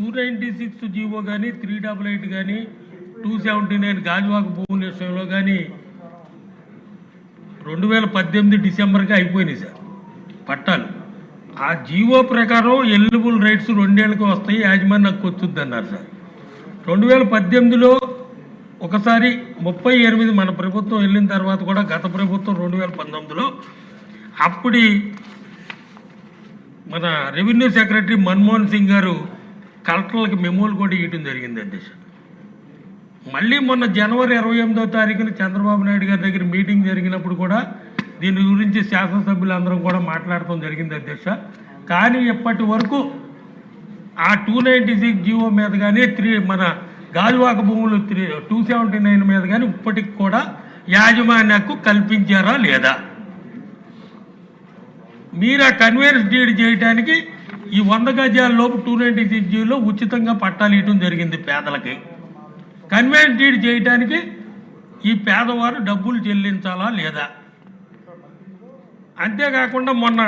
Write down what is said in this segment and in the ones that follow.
296 GO కానీ 388 కానీ 279 గాజువాక భూముల విషయంలో కానీ 2018 డిసెంబర్కి అయిపోయినాయి సార్ పట్టాలు. ఆ జీవో ప్రకారం ఎలిజిబుల్ రైట్స్ 2 ఏళ్ళకి వస్తాయి, యాజమాన్యం నాకు వచ్చుద్ది అన్నారు సార్. 2018లో ఒకసారి 38 మన ప్రభుత్వం వెళ్ళిన తర్వాత కూడా గత ప్రభుత్వం 2019లో అప్పటి మన రెవెన్యూ సెక్రటరీ మన్మోహన్ సింగ్ గారు కలెక్టర్లకు మెమోలు కూడా ఇవ్వడం జరిగింది అధ్యక్ష. మళ్ళీ మొన్న జనవరి 28వ తారీఖున చంద్రబాబు నాయుడు గారి దగ్గర మీటింగ్ జరిగినప్పుడు కూడా దీని గురించి శాసనసభ్యులందరం కూడా మాట్లాడటం జరిగింది అధ్యక్ష. కానీ ఇప్పటి వరకు ఆ 296 జీవో మీద కానీ మన గాజువాక భూములు 279 మీద కానీ ఇప్పటికి కూడా యాజమాన్యకు కల్పించారా లేదా? మీరు ఆ కన్వేయన్స్ డీడ్ చేయడానికి ఈ 100 గజాల లోపు 296 జీవోలో ఉచితంగా పట్టాలు ఇవ్వడం జరిగింది పేదలకి. కన్వేయన్స్ డీడ్ చేయడానికి ఈ పేదవారు డబ్బులు చెల్లించాలా లేదా? అంతేకాకుండా మొన్న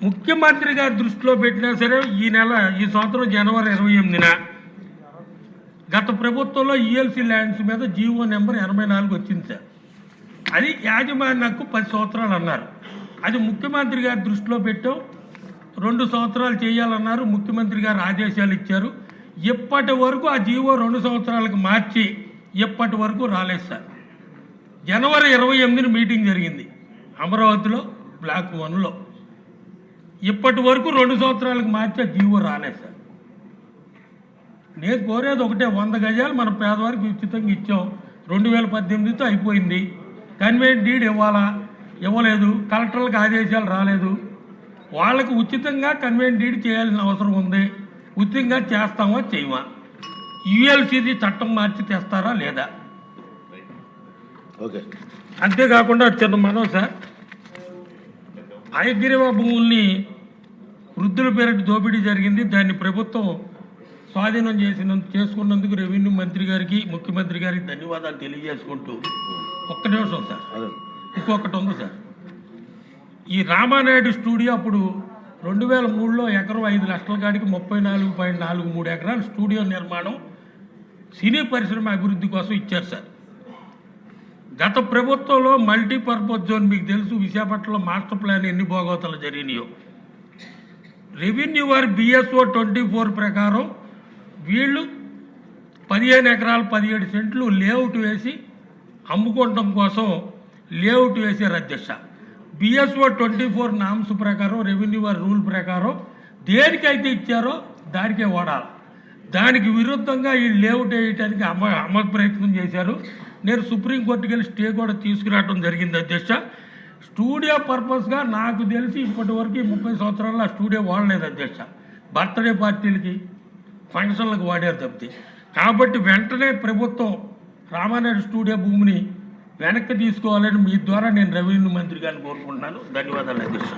ముఖ్యమంత్రి గారి దృష్టిలో పెట్టినా సరే ఈ సంవత్సరం జనవరి 28న గత ప్రభుత్వంలో ఈఎల్సీ ల్యాండ్స్ మీద జీవో నెంబర్ 84 వచ్చింది సార్. అది యాజమాన్యకు 10 సంవత్సరాలు అన్నారు. అది ముఖ్యమంత్రి గారి దృష్టిలో పెట్టాం, 2 సంవత్సరాలు చేయాలన్నారు. ముఖ్యమంత్రి గారు ఆదేశాలు ఇచ్చారు. ఇప్పటి వరకు ఆ జీవో 2 సంవత్సరాలకు మార్చి ఇప్పటి వరకు రాలేదు సార్. జనవరి 28న మీటింగ్ జరిగింది అమరావతిలో బ్లాక్ 1లో. ఇప్పటి వరకు 2 సంవత్సరాలకు మార్చి ఆ జీవో రాలేదు సార్. నేను కోరేది ఒకటే, 100 గజాలు మన పేదవారికి ఉచితంగా ఇచ్చాం, 2018తో అయిపోయింది. కన్వేయన్స్ డీడ్ ఇవ్వాలా? ఇవ్వలేదు. కలెక్టర్లకు ఆదేశాలు రాలేదు. వాళ్ళకు ఉచితంగా కన్వేయన్స్ డీడ్ చేయాల్సిన అవసరం ఉంది. ఉచితంగా చేస్తామా చేయమా? యూఎల్సీది చట్టం మార్చి తెస్తారా లేదా? ఓకే. అంతేకాకుండా చిన్న మనం సార్, హయగ్రీవ భూముల్ని వృద్ధుల పేరిట దోపిడీ జరిగింది. దాన్ని ప్రభుత్వం స్వాధీనం చేసుకున్నందుకు రెవెన్యూ మంత్రి గారికి ముఖ్యమంత్రి గారికి ధన్యవాదాలు తెలియజేసుకుంటూ, ఒక్క నిమిషం సార్, ఇంకొకటి ఉంది సార్. ఈ రామానాయుడు స్టూడియో అప్పుడు 2003లో ఎకరం 5 లక్షల కాడికి 34.43 ఎకరాలు స్టూడియో నిర్మాణం సినీ పరిశ్రమ అభివృద్ధి కోసం ఇచ్చారు సార్. గత ప్రభుత్వంలో మల్టీపర్పస్ జోన్ మీకు తెలుసు, విశాఖపట్నంలో మాస్టర్ ప్లాన్ ఎన్ని భోగవతలు జరిగినాయో. రెవెన్యూ వారి బిఎస్ఓ 24 ప్రకారం వీళ్ళు 15 ఎకరాలు 17 సెంట్లు లేఅవుట్ వేసి అమ్ముకోవటం కోసం లేఅవుట్ వేసారు అధ్యక్ష. బిఎస్ఓ 24 నామ్స్ ప్రకారం, రెవెన్యూ వారి రూల్ ప్రకారం దేనికైతే ఇచ్చారో దానికే వాడాలి. దానికి విరుద్ధంగా ఈ లేఅవుట్ వేయటానికి అమలు ప్రయత్నం చేశారు. నేను సుప్రీంకోర్టుకి వెళ్ళి స్టే కూడా తీసుకురావడం జరిగింది అధ్యక్ష. స్టూడియో పర్పస్గా నాకు తెలిసి ఇప్పటి వరకు 30 సంవత్సరాల్లో ఆ స్టూడియో వాడలేదు అధ్యక్ష. బర్త్డే పార్టీలకి ఫంక్షన్లకు వాడారు తప్పితే. కాబట్టి వెంటనే ప్రభుత్వం రామానాయుడు స్టూడియో భూమిని వెనక్కి తీసుకోవాలని మీ ద్వారా నేను రెవెన్యూ మంత్రి గారిని కోరుకుంటున్నాను. ధన్యవాదాలు అధ్యక్ష.